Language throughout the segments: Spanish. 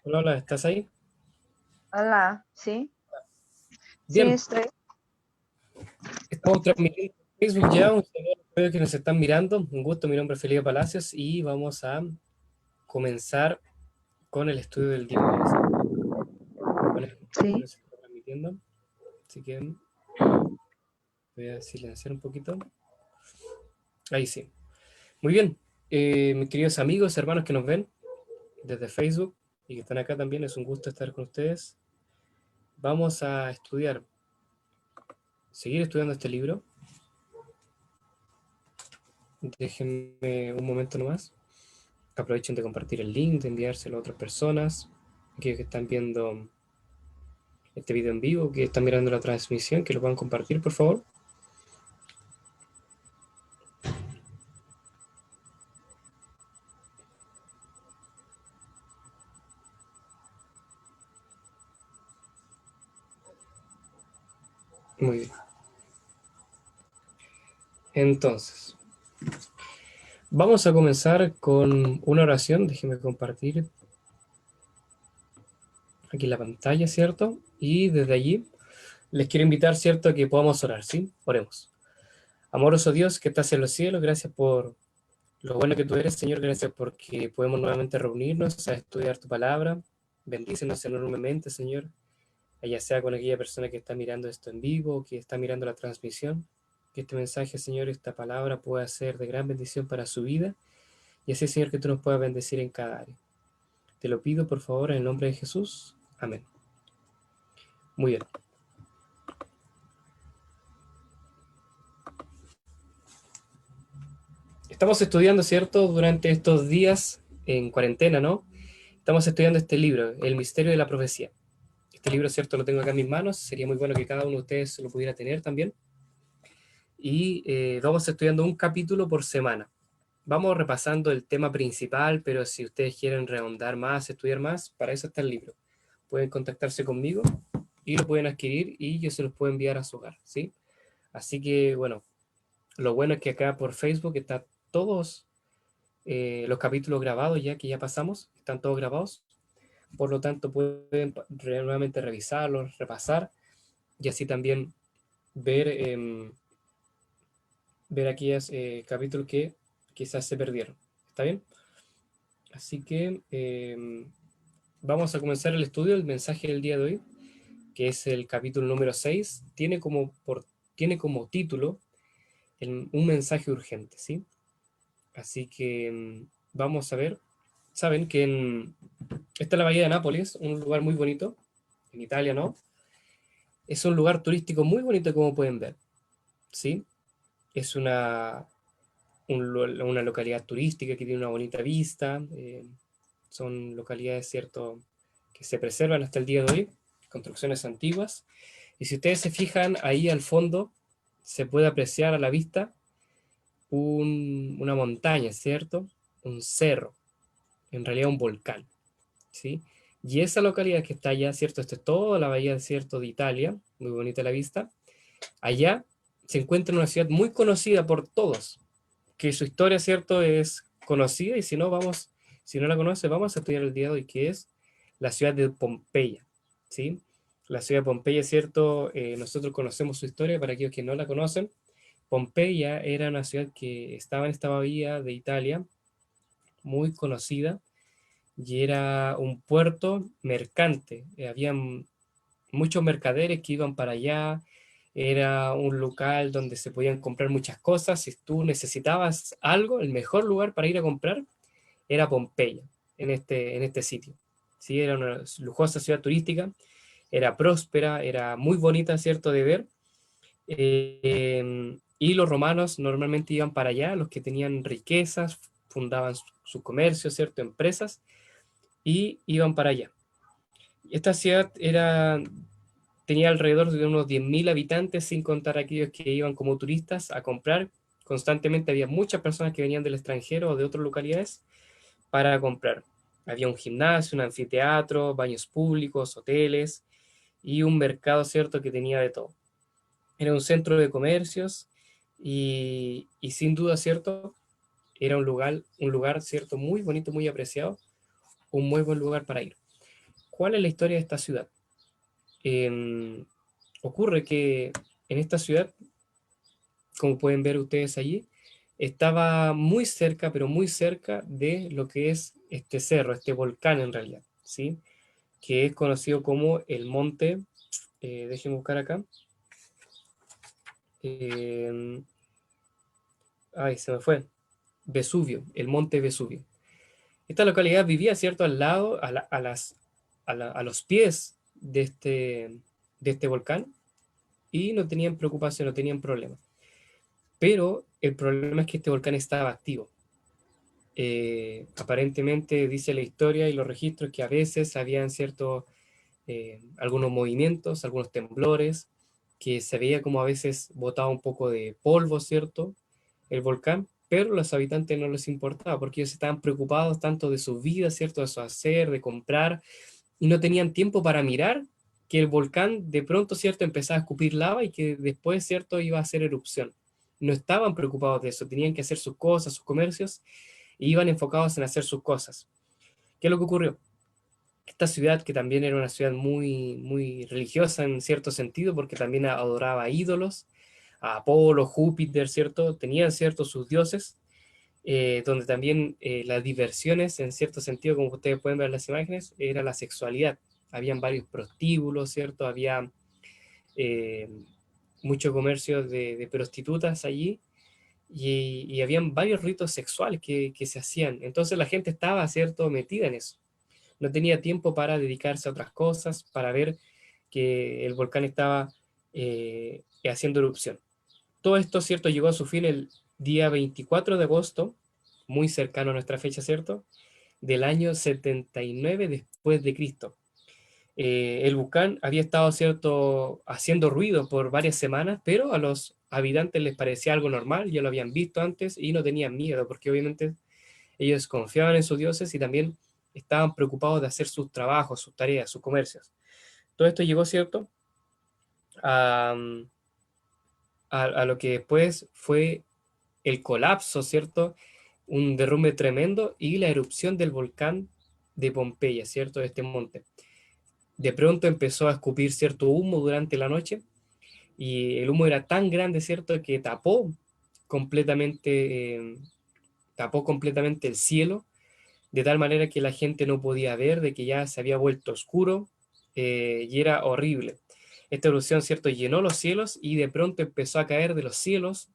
Hola, hola, ¿estás ahí? Hola, ¿sí? Sí, Bien, estoy. estamos transmitiendo en Facebook ya, un saludo a todos que nos están mirando. Un gusto, mi nombre es Felipe Palacios y vamos a comenzar con el estudio del día de hoy. Bueno, Sí. se está transmitiendo, así que voy a silenciar un poquito. Ahí sí. Muy bien, mis queridos amigos, hermanos que nos ven desde Facebook y que están acá también, es un gusto estar con ustedes. Vamos a estudiar, seguir estudiando este libro. Déjenme un momento nomás. Aprovechen de compartir el link, de enviárselo a otras personas, aquellos que están viendo este video en vivo, que están mirando la transmisión, que lo puedan compartir, por favor. Muy bien. Entonces, vamos a comenzar con una oración. Déjenme compartir aquí la pantalla, ¿cierto? Y desde allí les quiero invitar, ¿cierto?, a que podamos orar, ¿sí? Oremos. Amoroso Dios que estás en los cielos, gracias por lo bueno que tú eres, Señor. Gracias porque podemos nuevamente reunirnos a estudiar tu palabra. Bendícenos enormemente, Señor, ya sea con aquella persona que está mirando esto en vivo, que está mirando la transmisión, que este mensaje, Señor, esta palabra pueda ser de gran bendición para su vida, y así, Señor, que tú nos puedas bendecir en cada área. Te lo pido, por favor, en el nombre de Jesús. Amén. Muy bien. Estamos estudiando, ¿cierto?, durante estos días en cuarentena, ¿no? Estamos estudiando este libro, El misterio de la profecía. Este libro, ¿cierto?, lo tengo acá en mis manos. Sería muy bueno que cada uno de ustedes lo pudiera tener también. Y vamos estudiando un capítulo por semana. Vamos repasando el tema principal, pero si ustedes quieren rehondar más, estudiar más, para eso está el libro. Pueden contactarse conmigo y lo pueden adquirir y yo se los puedo enviar a su hogar, ¿sí? Así que, bueno, lo bueno es que acá por Facebook están todos los capítulos grabados ya que ya pasamos, están todos grabados. Por lo tanto, pueden nuevamente revisarlos, repasar y así también ver, ver aquellos capítulos que quizás se perdieron. ¿Está bien? Así que vamos a comenzar el estudio del mensaje del día de hoy, que es el capítulo número 6. Tiene como título un mensaje urgente, ¿sí? Así que vamos a ver. Saben que esta es la bahía de Nápoles, un lugar muy bonito, en Italia, ¿no? Es un lugar turístico muy bonito, como pueden ver, ¿sí? Es una localidad turística que tiene una bonita vista. Son localidades, ¿cierto?, que se preservan hasta el día de hoy, construcciones antiguas. Y si ustedes se fijan, ahí al fondo se puede apreciar a la vista una montaña, ¿cierto? Un cerro, en realidad un volcán, ¿sí? Y esa localidad que está allá, ¿cierto? Esta es toda la bahía, ¿cierto?, de Italia, muy bonita la vista. Allá se encuentra una ciudad muy conocida por todos, que su historia, ¿cierto?, es conocida, y si no la conoce, vamos a estudiar el día de hoy, que es la ciudad de Pompeya, ¿sí? La ciudad de Pompeya, ¿cierto? Nosotros conocemos su historia, para aquellos que no la conocen. Pompeya era una ciudad que estaba en esta bahía de Italia, muy conocida, y era un puerto mercante. Habían muchos mercaderes que iban para allá. Era un local donde se podían comprar muchas cosas. Si tú necesitabas algo, el mejor lugar para ir a comprar era Pompeya, en este sitio. Sí, era una lujosa ciudad turística, era próspera, era muy bonita, ¿cierto?, de ver. Y los romanos normalmente iban para allá, los que tenían riquezas, fundaban sus comercios, ¿cierto?, empresas, y iban para allá. Esta ciudad tenía alrededor de unos 10.000 habitantes, sin contar aquellos que iban como turistas a comprar. Constantemente había muchas personas que venían del extranjero o de otras localidades para comprar. Había un gimnasio, un anfiteatro, baños públicos, hoteles y un mercado, ¿cierto?, que tenía de todo. Era un centro de comercios y sin duda, ¿cierto?, era un lugar, ¿cierto? Muy bonito, muy apreciado, un muy buen lugar para ir. ¿Cuál es la historia de esta ciudad? Em, Ocurre que en esta ciudad, como pueden ver ustedes allí, estaba muy cerca, pero muy cerca de lo que es este cerro, este volcán en realidad, ¿sí? Que es conocido como el monte, déjenme buscar acá, eh, ay, se me fue, Vesubio, el monte Vesubio. Esta localidad vivía, ¿cierto?, al lado, a los pies de este volcán, y no tenían preocupación, no tenían problema. Pero el problema es que este volcán estaba activo. Aparentemente dice la historia y los registros que a veces habían ciertos, algunos movimientos, algunos temblores, que se veía como a veces botaba un poco de polvo, ¿cierto? El volcán, pero a los habitantes no les importaba porque ellos estaban preocupados tanto de su vida, ¿cierto? De su hacer, de comprar, y no tenían tiempo para mirar que el volcán de pronto, ¿cierto? Empezaba a escupir lava y que después, ¿cierto? Iba a hacer erupción. No estaban preocupados de eso, tenían que hacer sus cosas, sus comercios, y iban enfocados en hacer sus cosas. ¿Qué es lo que ocurrió? Esta ciudad, que también era una ciudad muy, muy religiosa en cierto sentido, porque también adoraba ídolos, a Apolo, Júpiter, ¿cierto? Tenían, ¿cierto?, sus dioses, donde también las diversiones, en cierto sentido, como ustedes pueden ver en las imágenes, era la sexualidad. Habían varios prostíbulos, ¿cierto? Había eh, mucho comercio de prostitutas allí, y habían varios ritos sexuales que se hacían. Entonces la gente estaba, ¿cierto?, metida en eso. No tenía tiempo para dedicarse a otras cosas, para ver que el volcán estaba haciendo erupción. Todo esto, ¿cierto?, llegó a su fin el día 24 de agosto, muy cercano a nuestra fecha, ¿cierto?, del año 79 después de Cristo. El volcán había estado, ¿cierto?, haciendo ruido por varias semanas, pero a los habitantes les parecía algo normal, ya lo habían visto antes y no tenían miedo, porque obviamente ellos confiaban en sus dioses y también estaban preocupados de hacer sus trabajos, sus tareas, sus comercios. Todo esto llegó, ¿cierto?, a, a lo que después fue el colapso, ¿cierto?, un derrumbe tremendo y la erupción del volcán de Pompeya, ¿cierto?, de este monte. De pronto empezó a escupir cierto humo durante la noche, y el humo era tan grande, ¿cierto?, que completamente, tapó completamente el cielo, de tal manera que la gente no podía ver, de que ya se había vuelto oscuro, y era horrible. Esta erupción, ¿cierto?, llenó los cielos y de pronto empezó a caer de los cielos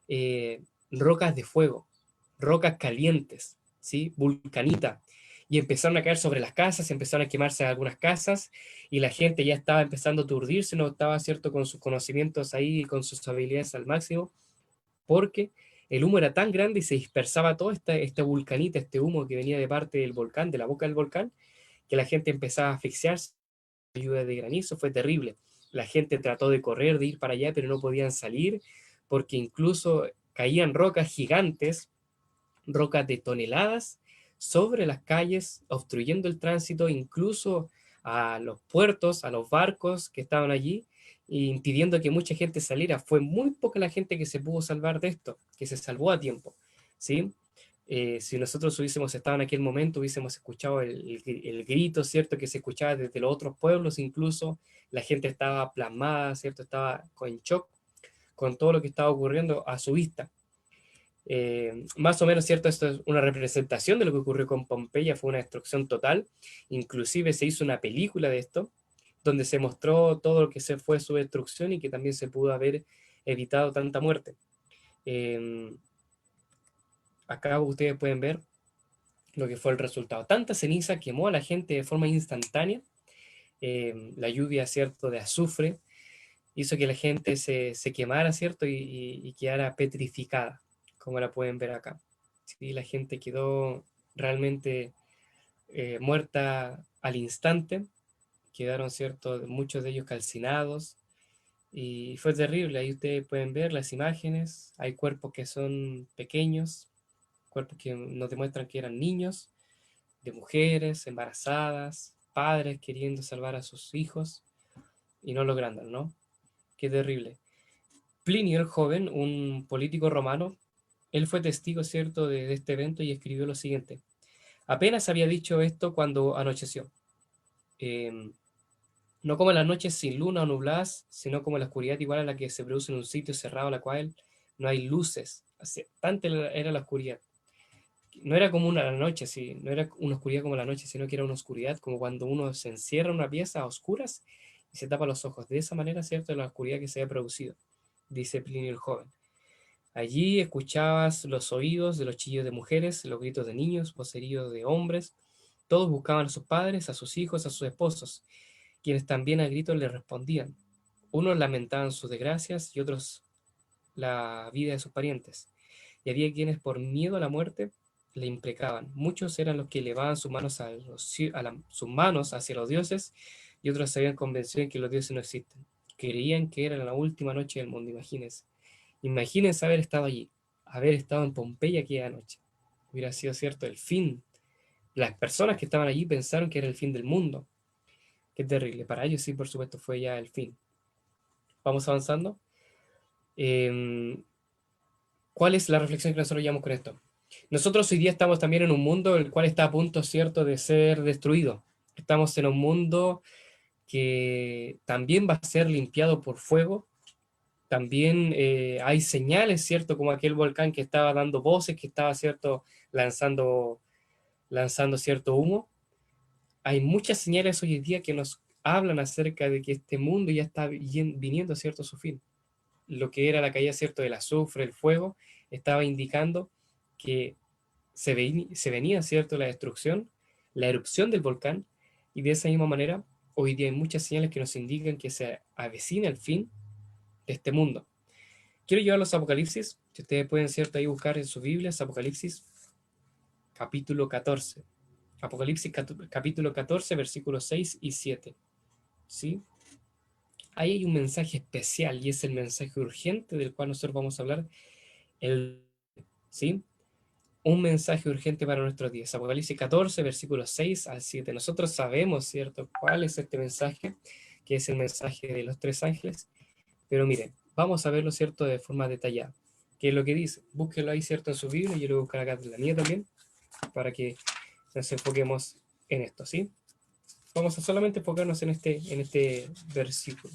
eh, rocas de fuego, rocas calientes, ¿sí? Vulcanita. Y empezaron a caer sobre las casas, empezaron a quemarse algunas casas, y la gente ya estaba empezando a aturdirse, no estaba, ¿cierto?, con sus conocimientos ahí, con sus habilidades al máximo, porque el humo era tan grande y se dispersaba toda esta vulcanita, este humo que venía de parte del volcán, de la boca del volcán, que la gente empezaba a asfixiarse. La lluvia de granizo fue terrible. La gente trató de correr, de ir para allá, pero no podían salir, porque incluso caían rocas gigantes, rocas de toneladas, sobre las calles, obstruyendo el tránsito, incluso a los puertos, a los barcos que estaban allí, e impidiendo que mucha gente saliera. Fue muy poca la gente que se pudo salvar de esto, que se salvó a tiempo, ¿sí? Si nosotros hubiésemos estado en aquel momento, hubiésemos escuchado el grito, ¿cierto?, que se escuchaba desde los otros pueblos, incluso la gente estaba plasmada, ¿cierto?, estaba en shock con todo lo que estaba ocurriendo a su vista. Más o menos, ¿cierto? Esto es una representación de lo que ocurrió con Pompeya, fue una destrucción total. Inclusive se hizo una película de esto, donde se mostró todo lo que se fue su destrucción y que también se pudo haber evitado tanta muerte. Eh, Acá ustedes pueden ver lo que fue el resultado. Tanta ceniza quemó a la gente de forma instantánea. La lluvia, ¿cierto?, de azufre hizo que la gente se quemara, ¿cierto?, y quedara petrificada, como la pueden ver acá. Sí, la gente quedó realmente muerta al instante, quedaron, ¿cierto?, muchos de ellos calcinados, y fue terrible. Ahí ustedes pueden ver las imágenes, hay cuerpos que son pequeños, cuerpos que nos demuestran que eran niños, de mujeres embarazadas, padres queriendo salvar a sus hijos y no lográndolo, ¿no? Qué terrible. Plinio el joven, un político romano, Él fue testigo, ¿cierto?, de este evento y escribió lo siguiente. Apenas había dicho esto cuando anocheció. Eh, no como en las noches sin luna o nubladas, sino como la oscuridad igual a la que se produce en un sitio cerrado, a la cual no hay luces. Así, tanta era la oscuridad. No era como una la noche, sí, no era una oscuridad como la noche, sino que era una oscuridad como cuando uno se encierra en una pieza a oscuras y se tapa los ojos. De esa manera, ¿cierto?, la oscuridad que se había producido, dice Plinio el joven. Allí escuchabas los oídos de los chillos de mujeres, los gritos de niños, voceríos de hombres. Todos buscaban a sus padres, a sus hijos, a sus esposos, quienes también a gritos le respondían. Unos lamentaban sus desgracias y otros la vida de sus parientes. Y había quienes por miedo a la muerte le imprecaban. Muchos eran los que elevaban sus manos, sus manos hacia los dioses y otros se habían convencido de que los dioses no existen. Creían que era la última noche del mundo, imagínense. Imagínense haber estado allí, haber estado en Pompeya aquella noche. Hubiera sido cierto el fin. Las personas que estaban allí pensaron que era el fin del mundo. Qué terrible. Para ellos sí, por supuesto, fue ya el fin. Vamos avanzando. Eh, ¿Cuál es la reflexión que nosotros llevamos con esto? Nosotros hoy día estamos también en un mundo el cual está a punto, ¿cierto?, de ser destruido. Estamos en un mundo que también va a ser limpiado por fuego. También hay señales, ¿cierto?, como aquel volcán que estaba dando voces, que estaba, ¿cierto?, lanzando, lanzando cierto humo. Hay muchas señales hoy en día que nos hablan acerca de que este mundo ya está viniendo, ¿cierto?, a su fin. Lo que era la caída, ¿cierto?, del azufre, el fuego, estaba indicando que se venía, ¿cierto?, la destrucción, la erupción del volcán, y de esa misma manera, hoy día hay muchas señales que nos indican que se avecina el fin de este mundo. Quiero llevarlos a Apocalipsis, si ustedes pueden, ¿cierto?, ahí buscar en sus Biblias, Apocalipsis capítulo 14. Apocalipsis capítulo 14, versículos 6 y 7. ¿Sí? Ahí hay un mensaje especial y es el mensaje urgente del cual nosotros vamos a hablar. ¿Sí? Un mensaje urgente para nuestros días. Apocalipsis 14, versículos 6 al 7. Nosotros sabemos, ¿cierto?, cuál es este mensaje, que es el mensaje de los tres ángeles, pero miren, vamos a verlo, ¿cierto?, de forma detallada. ¿Qué es lo que dice? Búsquenlo ahí, ¿cierto?, en su Biblia, y yo lo voy a buscar acá en la mía también, para que nos enfoquemos en esto, ¿sí? Vamos a solamente enfocarnos en este versículo.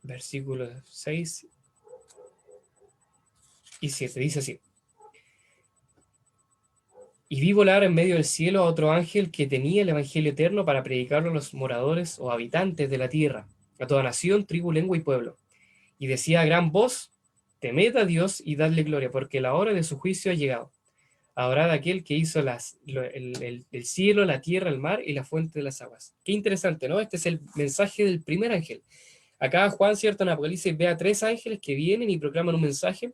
Versículos 6 y 7. Dice así. Y vi volar en medio del cielo a otro ángel que tenía el evangelio eterno para predicarlo a los moradores o habitantes de la tierra, a toda nación, tribu, lengua y pueblo. Y decía a gran voz, temed a Dios y dadle gloria, porque la hora de su juicio ha llegado. Adorad a aquel que hizo el cielo, la tierra, el mar y la fuente de las aguas. Qué interesante, ¿no? Este es el mensaje del primer ángel. Acá Juan, ¿cierto?, en Apocalipsis ve a tres ángeles que vienen y proclaman un mensaje,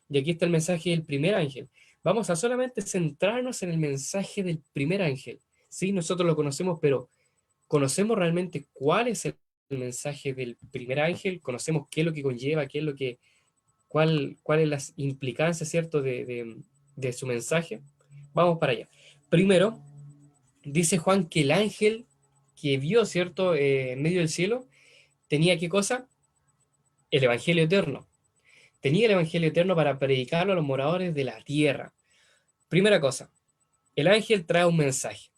y aquí está el mensaje del primer ángel. Vamos a solamente centrarnos en el mensaje del primer ángel. Sí, nosotros lo conocemos, pero ¿conocemos realmente cuál es el mensaje del primer ángel? ¿Conocemos qué es lo que conlleva, qué es lo que, cuál es las implicancias, ¿cierto?, de su mensaje? Vamos para allá. Primero, dice Juan que el ángel que vio, ¿cierto?, en medio del cielo, tenía ¿qué cosa? El evangelio eterno. Tenía el evangelio eterno para predicarlo a los moradores de la tierra. Primera cosa, el ángel trae un mensaje,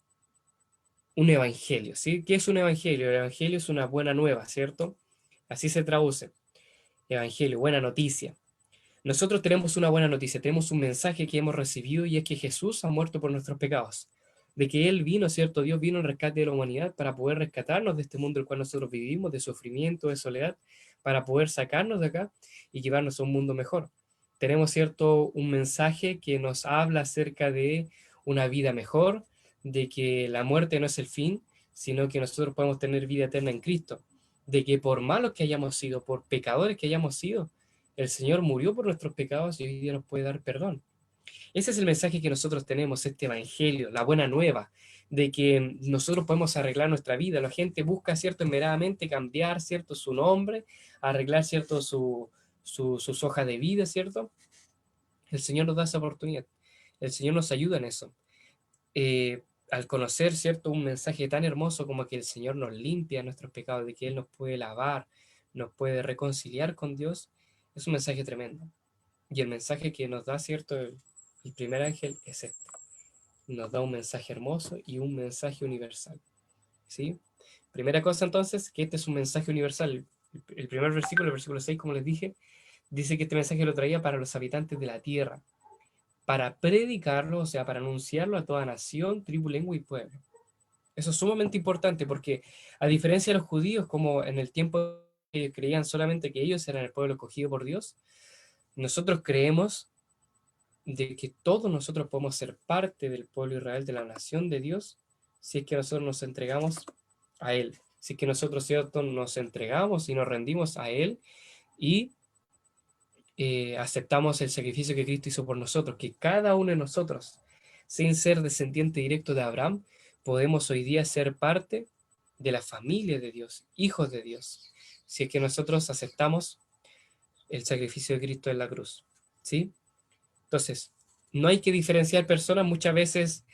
un evangelio, ¿sí? ¿Qué es un evangelio? El evangelio es una buena nueva, ¿cierto? Así se traduce. Evangelio, buena noticia. Nosotros tenemos una buena noticia, tenemos un mensaje que hemos recibido y es que Jesús ha muerto por nuestros pecados. De que Él vino, ¿cierto? Dios vino en rescate de la humanidad para poder rescatarnos de este mundo en el cual nosotros vivimos, de sufrimiento, de soledad, para poder sacarnos de acá y llevarnos a un mundo mejor. Tenemos, ¿cierto?, un mensaje que nos habla acerca de una vida mejor, de que la muerte no es el fin, sino que nosotros podemos tener vida eterna en Cristo. De que por malos que hayamos sido, por pecadores que hayamos sido, el Señor murió por nuestros pecados y hoy día nos puede dar perdón. Ese es el mensaje que nosotros tenemos, este evangelio, la buena nueva, de que nosotros podemos arreglar nuestra vida. La gente busca, ¿cierto?, enmeradamente cambiar, ¿cierto?, su nombre, arreglar, ¿cierto?, sus hojas de vida, ¿cierto? El Señor nos da esa oportunidad. El Señor nos ayuda en eso. Al conocer, ¿cierto?, un mensaje tan hermoso como que el Señor nos limpia nuestros pecados, de que Él nos puede lavar, nos puede reconciliar con Dios, Es un mensaje tremendo. Y el mensaje que nos da, ¿cierto? El primer ángel es este. Nos da un mensaje hermoso y un mensaje universal. ¿Sí? Primera cosa entonces, que este es un mensaje universal. El primer versículo, el versículo 6, como les dije, dice que este mensaje lo traía para los habitantes de la tierra, para predicarlo, o sea, para anunciarlo a toda nación, tribu, lengua y pueblo. Eso es sumamente importante porque, a diferencia de los judíos, como en el tiempo que creían solamente que ellos eran el pueblo escogido por Dios, nosotros creemos de que todos nosotros podemos ser parte del pueblo Israel, de la nación de Dios, si es que nosotros nos entregamos a Él, si es que nosotros, ¿cierto?, nos entregamos y nos rendimos a Él y aceptamos el sacrificio que Cristo hizo por nosotros, que cada uno de nosotros, sin ser descendiente directo de Abraham, podemos hoy día ser parte de la familia de Dios, hijos de Dios, si es que nosotros aceptamos el sacrificio de Cristo en la cruz, ¿sí? Entonces, no hay que diferenciar personas. Muchas veces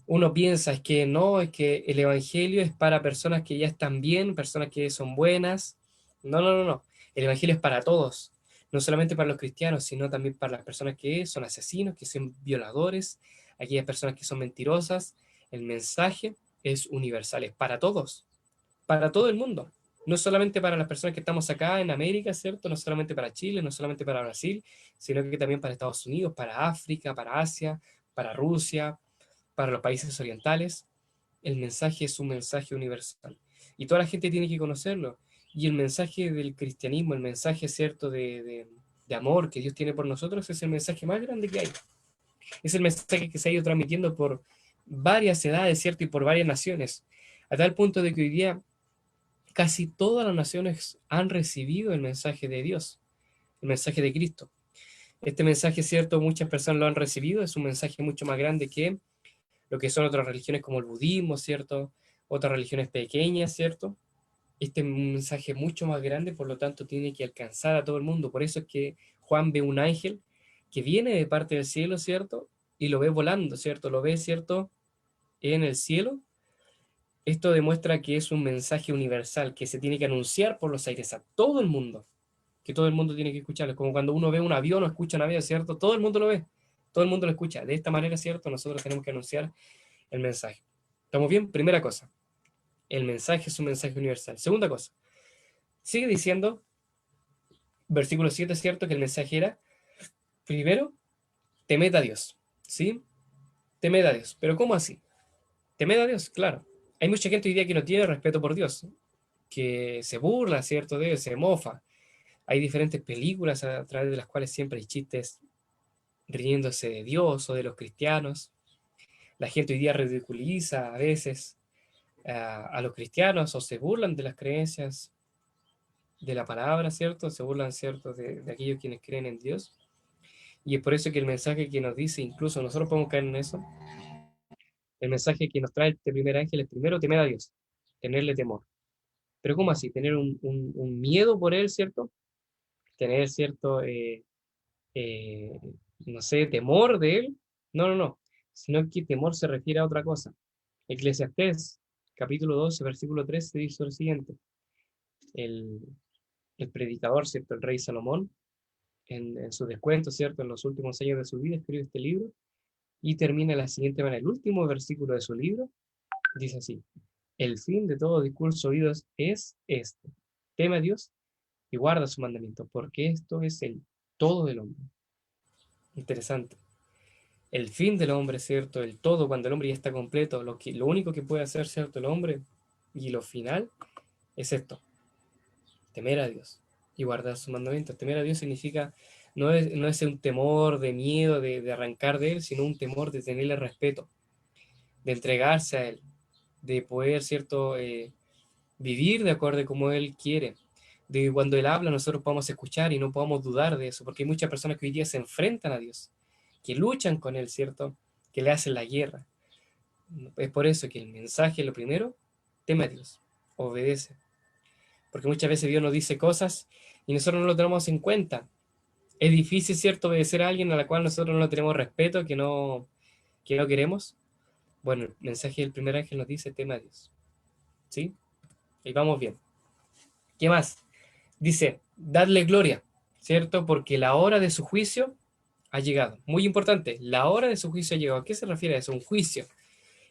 uno piensa, es que no, es que el Evangelio es para personas que ya están bien, personas que son buenas. No, no, no, no. El Evangelio es para todos, no solamente para los cristianos, sino también para las personas que son asesinos, que son violadores, aquellas personas que son mentirosas. El mensaje es universal, es para todos, para todo el mundo. No solamente para las personas que estamos acá en América, ¿cierto? No solamente para Chile, no solamente para Brasil, sino que también para Estados Unidos, para África, para Asia, para Rusia, para los países orientales. El mensaje es un mensaje universal. Y toda la gente tiene que conocerlo. Y el mensaje del cristianismo, el mensaje, ¿cierto?, de amor que Dios tiene por nosotros, es el mensaje más grande que hay. Es el mensaje que se ha ido transmitiendo por varias edades, ¿cierto? Y por varias naciones. A tal punto de que hoy día casi todas las naciones han recibido el mensaje de Dios, el mensaje de Cristo. Este mensaje, cierto, muchas personas lo han recibido, es un mensaje mucho más grande que lo que son otras religiones como el budismo, cierto, otras religiones pequeñas, cierto. Este es un mensaje mucho más grande, por lo tanto tiene que alcanzar a todo el mundo. Por eso es que Juan ve un ángel que viene de parte del cielo, cierto, y lo ve volando, cierto, lo ve, cierto, en el cielo. Esto demuestra que es un mensaje universal que se tiene que anunciar por los aires a todo el mundo, que todo el mundo tiene que escucharlo. Como cuando uno ve un avión o escucha un avión, ¿cierto? Todo el mundo lo ve, todo el mundo lo escucha. De esta manera, ¿cierto? Nosotros tenemos que anunciar el mensaje. ¿Estamos bien? Primera cosa, el mensaje es un mensaje universal. Segunda cosa, sigue diciendo, versículo 7, ¿cierto? Que el mensaje era, primero, temed a Dios, ¿sí? Temed a Dios. ¿Pero cómo así? Temed a Dios, claro. Hay mucha gente hoy día que no tiene respeto por Dios, que se burla, ¿cierto? De Dios, se mofa. Hay diferentes películas a través de las cuales siempre hay chistes riéndose de Dios o de los cristianos. La gente hoy día ridiculiza a veces a los cristianos o se burlan de las creencias de la palabra, ¿cierto? Se burlan, ¿cierto? De aquellos quienes creen en Dios. Y es por eso que el mensaje que nos dice, incluso nosotros podemos caer en eso, el mensaje que nos trae este primer ángel es primero temer a Dios, tenerle temor. Pero ¿cómo así? Tener un miedo por él, ¿cierto? Tener, ¿cierto? Eh, no sé, temor de él. No, no, no. Sino que temor se refiere a otra cosa. Eclesiastés, capítulo 12, versículo 13, dice lo siguiente. El, el predicador, ¿cierto? El rey Salomón, en su descuento, ¿cierto? En los últimos años de su vida, escribe este libro y termina de la siguiente manera. El último versículo de su libro dice así: el fin de todo discurso oído es este: teme a Dios y guarda su mandamiento, porque esto es el todo del hombre. Interesante. El fin del hombre, ¿cierto? El todo, cuando el hombre ya está completo, lo único que puede hacer, ¿cierto? El hombre, y lo final, es esto: temer a Dios y guardar sus mandamientos. Temer a Dios significa, no es un temor de miedo de arrancar de Él, sino un temor de tenerle respeto, de entregarse a Él, de poder, ¿cierto? Vivir de acuerdo a como Él quiere, de que cuando Él habla nosotros podamos escuchar y no podamos dudar de eso, porque hay muchas personas que hoy día se enfrentan a Dios, que luchan con Él, ¿cierto? Que le hacen la guerra. Es por eso que el mensaje, lo primero, teme a Dios, obedece, porque muchas veces Dios nos dice cosas y nosotros no lo tenemos en cuenta. Es difícil, ¿cierto?, obedecer a alguien a la cual nosotros no tenemos respeto, que no queremos. Bueno, el mensaje del primer ángel nos dice, teme a Dios, ¿sí? Y vamos bien. ¿Qué más? Dice, dadle gloria, ¿cierto? Porque la hora de su juicio ha llegado. Muy importante, la hora de su juicio ha llegado. ¿A qué se refiere a eso? Un juicio.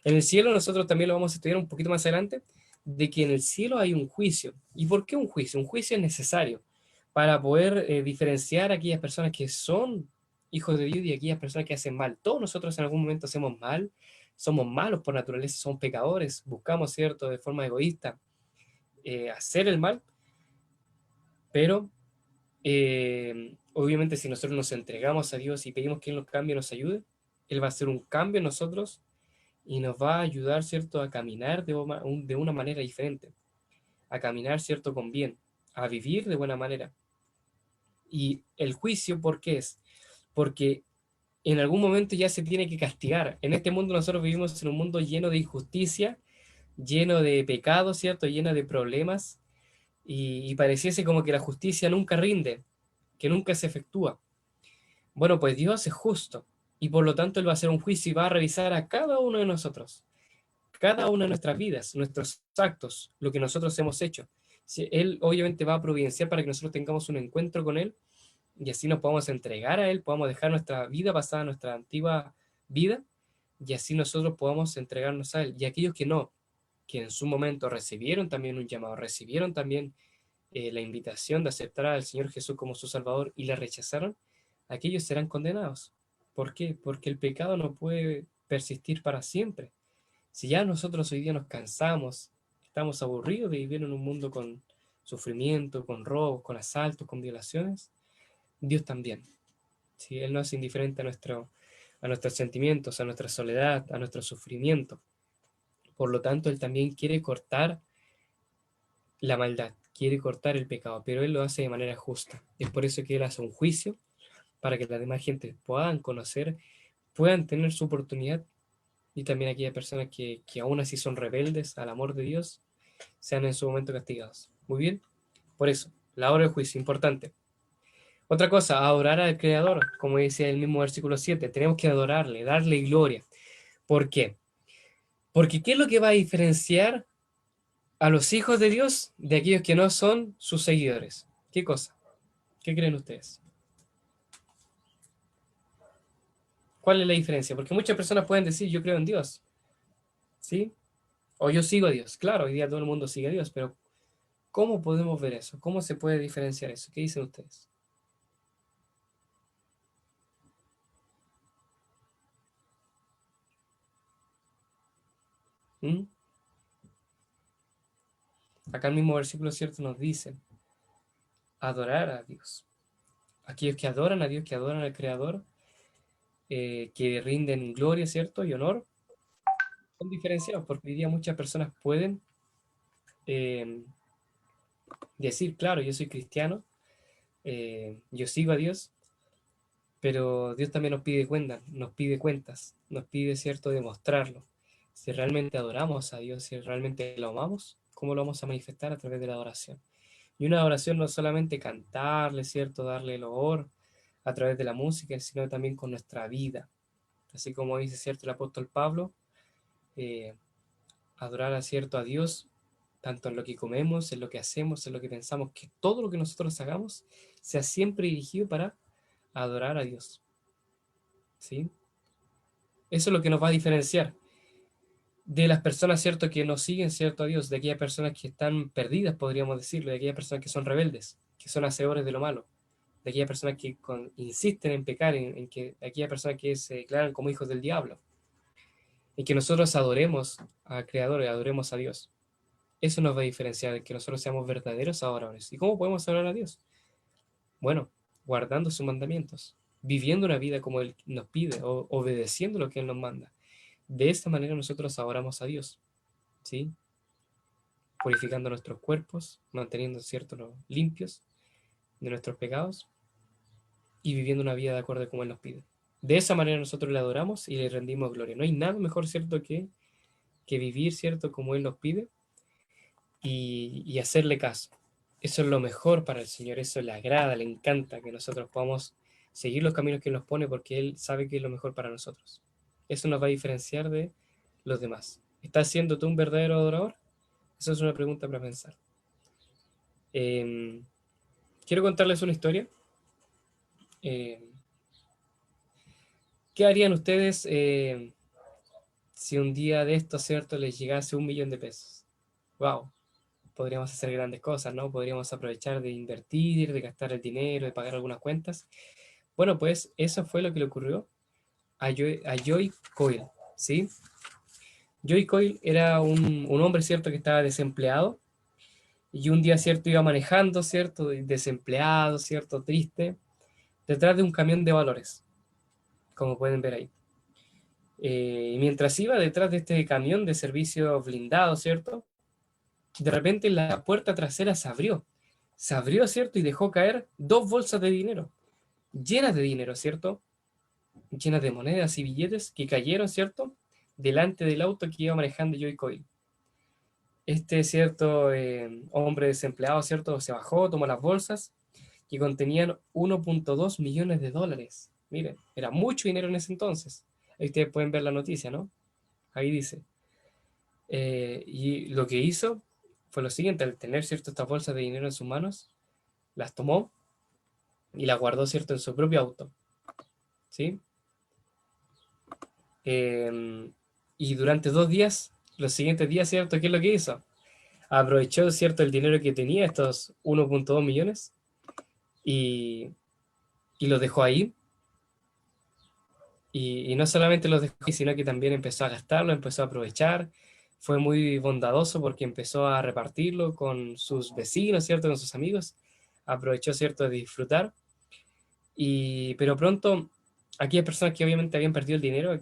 En el cielo nosotros también lo vamos a estudiar un poquito más adelante, de que en el cielo hay un juicio. ¿Y por qué un juicio? Un juicio es necesario para poder diferenciar a aquellas personas que son hijos de Dios y a aquellas personas que hacen mal. Todos nosotros en algún momento hacemos mal, somos malos por naturaleza, somos pecadores, buscamos, ¿cierto?, de forma egoísta hacer el mal, pero obviamente si nosotros nos entregamos a Dios y pedimos que Él nos cambie, nos ayude, Él va a hacer un cambio en nosotros y nos va a ayudar, ¿cierto?, a caminar de una manera diferente, a caminar, ¿cierto?, con bien, a vivir de buena manera. Y el juicio, ¿por qué es? Porque en algún momento ya se tiene que castigar. En este mundo nosotros vivimos en un mundo lleno de injusticia, lleno de pecados, ¿cierto?, lleno de problemas, y pareciese como que la justicia nunca rinde, que nunca se efectúa. Bueno, pues Dios es justo, y por lo tanto Él va a hacer un juicio y va a revisar a cada uno de nosotros, cada una de nuestras vidas, nuestros actos, lo que nosotros hemos hecho. Él obviamente va a providenciar para que nosotros tengamos un encuentro con Él y así nos podamos entregar a Él, podamos dejar nuestra vida pasada, nuestra antigua vida, y así nosotros podamos entregarnos a Él. Y aquellos que no, que en su momento recibieron también un llamado, recibieron también la invitación de aceptar al Señor Jesús como su Salvador y la rechazaron, aquellos serán condenados. ¿Por qué? Porque el pecado no puede persistir para siempre. Si ya nosotros hoy día nos cansamos, estamos aburridos de vivir en un mundo con sufrimiento, con robos, con asaltos, con violaciones, Dios también. ¿Sí? Él no es indiferente a nuestros sentimientos, a nuestra soledad, a nuestro sufrimiento. Por lo tanto, Él también quiere cortar la maldad, quiere cortar el pecado, pero Él lo hace de manera justa. Es por eso que Él hace un juicio para que la demás gente puedan conocer, puedan tener su oportunidad y también aquellas personas que aún así son rebeldes al amor de Dios, sean en su momento castigados. Muy bien, por eso, la hora del juicio, importante. Otra cosa, adorar al Creador, como dice el mismo versículo 7, tenemos que adorarle, darle gloria. ¿Por qué? Porque ¿qué es lo que va a diferenciar a los hijos de Dios de aquellos que no son sus seguidores? ¿Qué cosa? ¿Qué creen ustedes? ¿Cuál es la diferencia? Porque muchas personas pueden decir, yo creo en Dios, ¿sí? O yo sigo a Dios. Claro, hoy día todo el mundo sigue a Dios, pero ¿cómo podemos ver eso? ¿Cómo se puede diferenciar eso? ¿Qué dicen ustedes? ¿Mm? Acá el mismo versículo cierto nos dice, adorar a Dios. Aquellos que adoran a Dios, que adoran al Creador, que rinden gloria, ¿cierto? Y honor, son diferenciados, porque hoy día muchas personas pueden eh, decir, claro, yo soy cristiano, yo sigo a Dios, pero Dios también nos pide cuentas, nos pide, ¿cierto?, demostrarlo. Si realmente adoramos a Dios, si realmente lo amamos, ¿cómo lo vamos a manifestar? A través de la adoración. Y una adoración no es solamente cantarle, ¿cierto?, darle el honor a través de la música, sino también con nuestra vida. Así como dice, ¿cierto?, el apóstol Pablo, eh, adorar a, ¿cierto?, a Dios, tanto en lo que comemos, en lo que hacemos, en lo que pensamos, que todo lo que nosotros hagamos sea siempre dirigido para adorar a Dios. ¿Sí? Eso es lo que nos va a diferenciar de las personas, ¿cierto?, que no siguen, ¿cierto?, a Dios, de aquellas personas que están perdidas, podríamos decirlo, de aquellas personas que son rebeldes, que son hacedores de lo malo, de aquellas personas que insisten en pecar, en que de aquellas personas que se declaran como hijos del diablo, y que nosotros adoremos al Creador y adoremos a Dios. Eso nos va a diferenciar de que nosotros seamos verdaderos adoradores. ¿Y cómo podemos adorar a Dios? Bueno, guardando sus mandamientos, viviendo una vida como Él nos pide, o obedeciendo lo que Él nos manda. De esta manera nosotros adoramos a Dios, ¿sí? Purificando nuestros cuerpos, manteniendo ciertos limpios de nuestros pecados y viviendo una vida de acuerdo a como Él nos pide. De esa manera nosotros le adoramos y le rendimos gloria. No hay nada mejor, ¿cierto?, que vivir, ¿cierto?, como Él nos pide y hacerle caso. Eso es lo mejor para el Señor, eso le agrada, le encanta que nosotros podamos seguir los caminos que Él nos pone porque Él sabe que es lo mejor para nosotros. Eso nos va a diferenciar de los demás. ¿Estás siendo tú un verdadero adorador? Esa es una pregunta para pensar. Eh, Quiero contarles una historia. Eh, ¿Qué harían ustedes si un día de esto, ¿cierto?, les llegase 1 millón de pesos? ¡Wow! Podríamos hacer grandes cosas, ¿no? Podríamos aprovechar de invertir, de gastar el dinero, de pagar algunas cuentas. Bueno, pues eso fue lo que le ocurrió a Joy Coyle, ¿sí? Joy Coyle era un hombre, ¿cierto?, que estaba desempleado y un día, ¿cierto?, iba manejando, ¿cierto?, desempleado, ¿cierto?, triste, detrás de un camión de valores, como pueden ver ahí. Y mientras iba detrás de este camión de servicio blindado, ¿cierto?, de repente la puerta trasera se abrió, ¿cierto?, y dejó caer 2 bolsas de dinero, llenas de dinero, ¿cierto?, llenas de monedas y billetes que cayeron, ¿cierto?, delante del auto que iba manejando Joy Coyle. Este cierto hombre desempleado, ¿cierto?, se bajó, tomó las bolsas que contenían 1,2 millones de dólares. Miren, era mucho dinero en ese entonces. Ahí ustedes pueden ver la noticia, ¿no? Ahí dice. Y lo que hizo fue lo siguiente: al tener, ¿cierto?, estas bolsas de dinero en sus manos, las tomó y las guardó, ¿cierto?, en su propio auto, ¿sí? Eh, y durante 2 días, los siguientes días, ¿cierto?, ¿qué es lo que hizo? Aprovechó, ¿cierto?, el dinero que tenía, estos 1,2 millones, y, y los dejó ahí. Y no solamente los dejó ahí, sino que también empezó a gastarlo, empezó a aprovechar. Fue muy bondadoso porque empezó a repartirlo con sus vecinos, ¿cierto?, con sus amigos. Aprovechó, ¿cierto?, de disfrutar. Pero pronto, aquellas personas que obviamente habían perdido el dinero,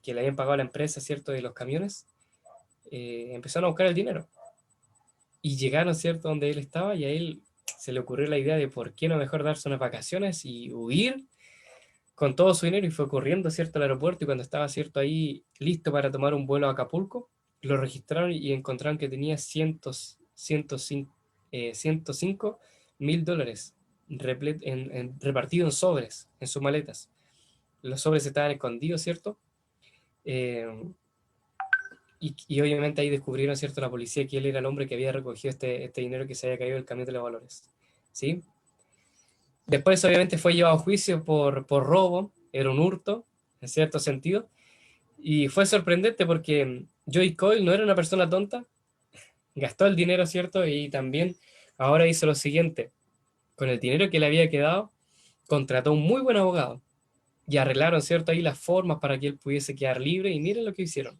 que le habían pagado a la empresa, ¿cierto?, de los camiones, empezaron a buscar el dinero. Y llegaron, ¿cierto?, donde él estaba, y a él se le ocurrió la idea de por qué no mejor darse unas vacaciones y huir con todo su dinero, y fue corriendo, ¿cierto?, al aeropuerto, y cuando estaba, ¿cierto?, ahí listo para tomar un vuelo a Acapulco, lo registraron y encontraron que tenía 105.000 dólares repartidos en sobres, en sus maletas. Los sobres estaban escondidos, ¿cierto? Eh, y obviamente ahí descubrieron, ¿cierto?, la policía, que él era el hombre que había recogido este dinero que se había caído del camión de los valores, ¿sí? Después obviamente fue llevado a juicio por robo, era un hurto, en cierto sentido, y fue sorprendente porque Joy Coyle no era una persona tonta, gastó el dinero, ¿cierto? Y también ahora hizo lo siguiente: con el dinero que le había quedado, contrató un muy buen abogado y arreglaron, ¿cierto?, ahí las formas para que él pudiese quedar libre, y miren lo que hicieron.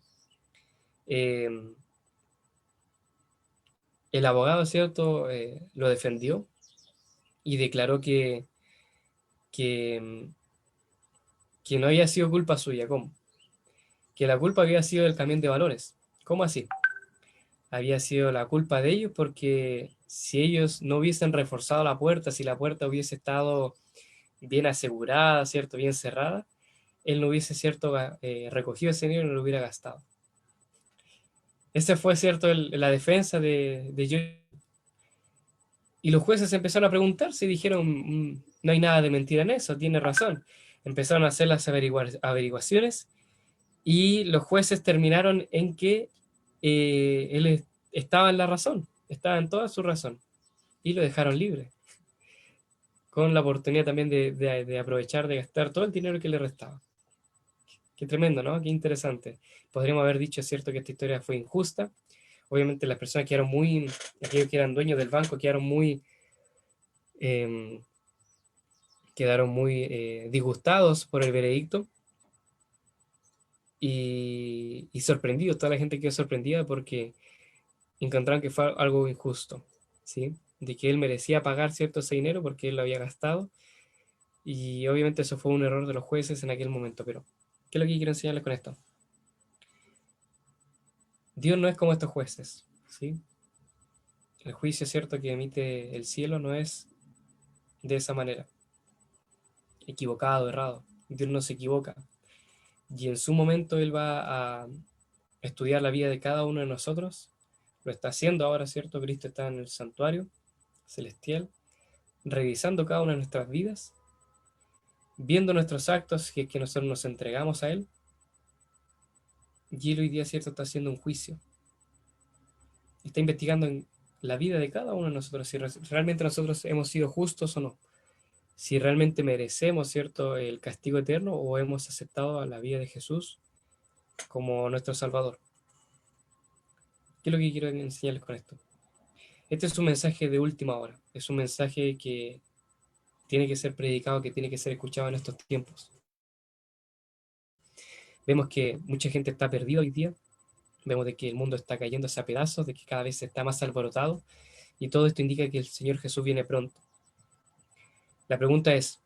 Eh, el abogado, ¿cierto?, lo defendió y declaró que, que no había sido culpa suya. ¿Cómo? Que la culpa había sido del camión de valores. ¿Cómo así? Había sido la culpa de ellos porque si ellos no hubiesen reforzado la puerta, si la puerta hubiese estado bien asegurada, ¿cierto?, bien cerrada, él no hubiese, ¿cierto?, recogido ese dinero y no lo hubiera gastado. Ese fue, ¿cierto?, la defensa de Joy. Y los jueces empezaron a preguntarse y dijeron: no hay nada de mentira en eso, tiene razón". Empezaron a hacer las averiguaciones, y los jueces terminaron en que él estaba en la razón, estaba en toda su razón, y lo dejaron libre, con la oportunidad también de aprovechar de gastar todo el dinero que le restaba. Qué tremendo, ¿no? Qué interesante. Podríamos haber dicho, cierto, que esta historia fue injusta. Obviamente las personas aquellos que eran dueños del banco, eh, quedaron muy disgustados por el veredicto, y sorprendidos. Toda la gente quedó sorprendida porque encontraron que fue algo injusto, ¿sí? De que él merecía pagar, cierto, ese dinero porque él lo había gastado, y obviamente eso fue un error de los jueces en aquel momento. Pero ¿qué es lo que quiero enseñarles con esto? Dios no es como estos jueces, ¿sí? El juicio, cierto, que emite el cielo no es de esa manera, equivocado, errado. Dios no se equivoca, y en su momento Él va a estudiar la vida de cada uno de nosotros. Lo está haciendo ahora, ¿cierto? Cristo está en el santuario celestial, revisando cada una de nuestras vidas, viendo nuestros actos, que es que nosotros nos entregamos a Él, y Él hoy día, ¿cierto?, está haciendo un juicio. Está investigando en la vida de cada uno de nosotros, si realmente nosotros hemos sido justos o no. si realmente merecemos, ¿cierto?, el castigo eterno o hemos aceptado a la vida de Jesús como nuestro Salvador. ¿Qué es lo que quiero enseñarles con esto? Este es un mensaje de última hora, es un mensaje que tiene que ser predicado, que tiene que ser escuchado en estos tiempos. Vemos que mucha gente está perdida hoy día, vemos de que el mundo está cayéndose a pedazos, de que cada vez está más alborotado, y todo esto indica que el Señor Jesús viene pronto. La pregunta es,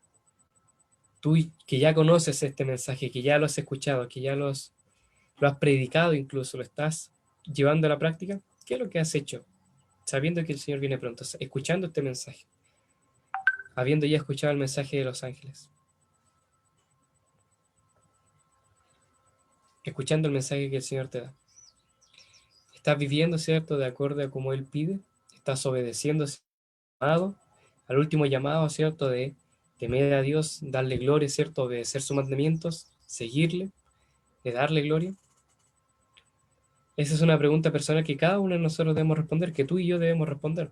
tú que ya conoces este mensaje, que ya lo has escuchado, que ya lo has predicado incluso, lo estás llevando a la práctica, ¿qué es lo que has hecho? Sabiendo que el Señor viene pronto, escuchando este mensaje, habiendo ya escuchado el mensaje de los ángeles, escuchando el mensaje que el Señor te da. ¿Estás viviendo, cierto, de acuerdo a como Él pide? ¿Estás obedeciendo al último llamado, cierto, de temer a Dios, darle gloria, cierto, obedecer sus mandamientos, seguirle, de darle gloria? Esa es una pregunta personal que cada uno de nosotros debemos responder, que tú y yo debemos responder.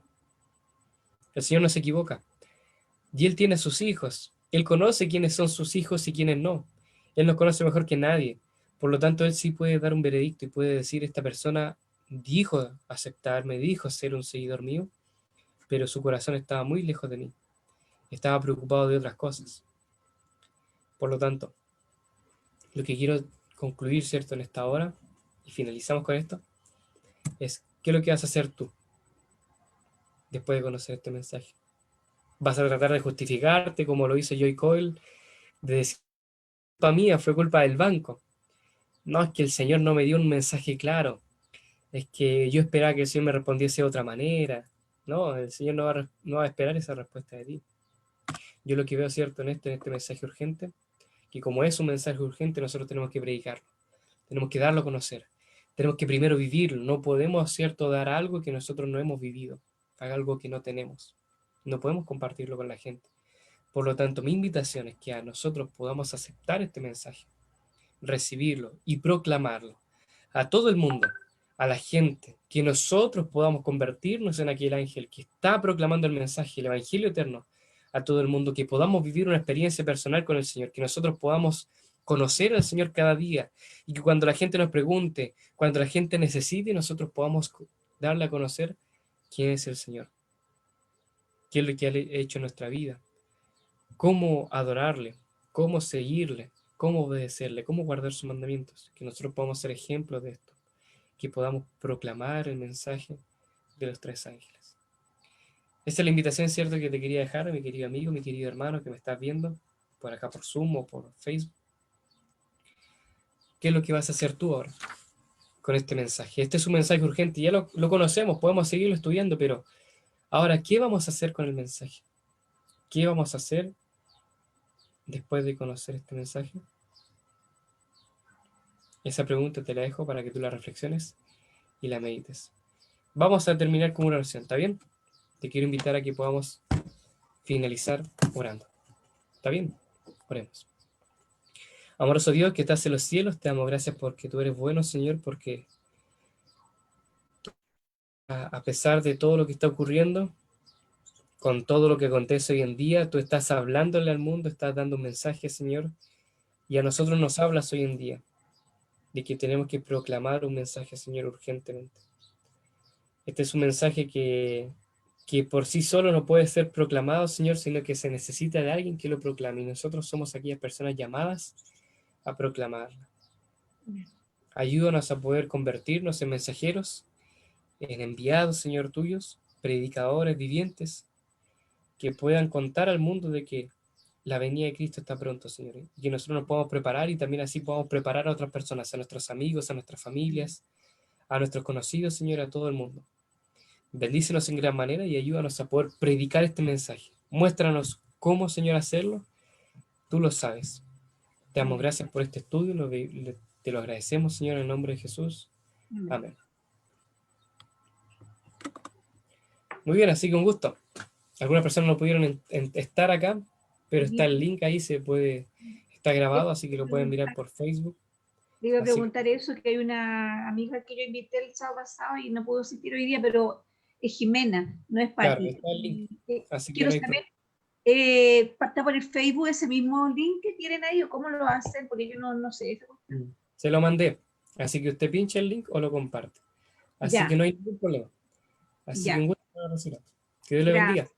El Señor no se equivoca. Y Él tiene a sus hijos. Él conoce quiénes son sus hijos y quiénes no. Él nos conoce mejor que nadie. Por lo tanto, Él sí puede dar un veredicto y puede decir, esta persona dijo aceptarme, dijo ser un seguidor mío, pero su corazón estaba muy lejos de mí. Estaba preocupado de otras cosas. Por lo tanto, lo que quiero concluir, ¿cierto?, en esta hora, y finalizamos con esto, es, ¿qué es lo que vas a hacer tú después de conocer este mensaje? ¿Vas a tratar de justificarte como lo hizo Joy Coyle, de decir, culpa mía, fue culpa del banco? No, es que el Señor no me dio un mensaje claro, es que yo esperaba que el Señor me respondiese de otra manera. No, el Señor no va a esperar esa respuesta de ti. Yo lo que veo, cierto, en este mensaje urgente, que como es un mensaje urgente, nosotros tenemos que predicarlo, tenemos que darlo a conocer, tenemos que primero vivirlo. No podemos, cierto, dar algo que nosotros no hemos vivido, algo que no tenemos. No podemos compartirlo con la gente. Por lo tanto, mi invitación es que a nosotros podamos aceptar este mensaje, recibirlo y proclamarlo a todo el mundo, a la gente, que nosotros podamos convertirnos en aquel ángel que está proclamando el mensaje, el evangelio eterno, a todo el mundo, que podamos vivir una experiencia personal con el Señor, que nosotros podamos conocer al Señor cada día y que cuando la gente nos pregunte, cuando la gente necesite, nosotros podamos darle a conocer quién es el Señor, qué es lo que ha hecho en nuestra vida, cómo adorarle, cómo seguirle, cómo obedecerle, cómo guardar sus mandamientos, que nosotros podamos ser ejemplos de esto, que podamos proclamar el mensaje de los tres ángeles. Esta es la invitación, cierto, que te quería dejar, mi querido amigo, mi querido hermano que me estás viendo por acá por Zoom o por Facebook. ¿Qué es lo que vas a hacer tú ahora con este mensaje? Este es un mensaje urgente, ya lo conocemos, podemos seguirlo estudiando, pero ahora, ¿qué vamos a hacer con el mensaje? ¿Qué vamos a hacer después de conocer este mensaje? Esa pregunta te la dejo para que tú la reflexiones y la medites. Vamos a terminar con una oración, ¿está bien? Te quiero invitar a que podamos finalizar orando. ¿Está bien? Oremos. Amoroso Dios que estás en los cielos, te damos gracias porque tú eres bueno, Señor, porque a pesar de todo lo que está ocurriendo, con todo lo que acontece hoy en día, tú estás hablándole al mundo, estás dando un mensaje, Señor, y a nosotros nos hablas hoy en día de que tenemos que proclamar un mensaje, Señor, urgentemente. Este es un mensaje que por sí solo no puede ser proclamado, Señor, sino que se necesita de alguien que lo proclame, y nosotros somos aquellas personas llamadas a proclamarlo. Ayúdanos a poder convertirnos en mensajeros, en enviados, Señor, tuyos, predicadores vivientes, que puedan contar al mundo de que la venida de Cristo está pronto, Señor, y que nosotros nos podamos preparar y también así podamos preparar a otras personas, a nuestros amigos, a nuestras familias, a nuestros conocidos, Señor, a todo el mundo. Bendícenos en gran manera y ayúdanos a poder predicar este mensaje. Muéstranos cómo, Señor, hacerlo. Tú lo sabes. Te damos gracias por este estudio. Te lo agradecemos, Señor, en el nombre de Jesús. Amén. Muy bien, así que un gusto. Algunas personas no pudieron estar acá, pero está el link ahí, está grabado, así que lo pueden mirar por Facebook. Le iba a Así preguntar eso, que hay una amiga que yo invité el sábado pasado y no pudo asistir hoy día, pero es Jimena, no es claro, Patti. está el link. Así que Quiero no hay saber problema. Está por el Facebook ese mismo link que tienen ahí, o cómo lo hacen, porque yo no sé esa cuestión. Se lo mandé. Así que usted pincha el link o lo comparte. Así que Ya, no hay ningún problema. Así que ya, un gusto, señora Rosina. Que Dios le bendiga. gracias,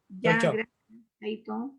Chao, ya, chao. gracias. Ahí todo.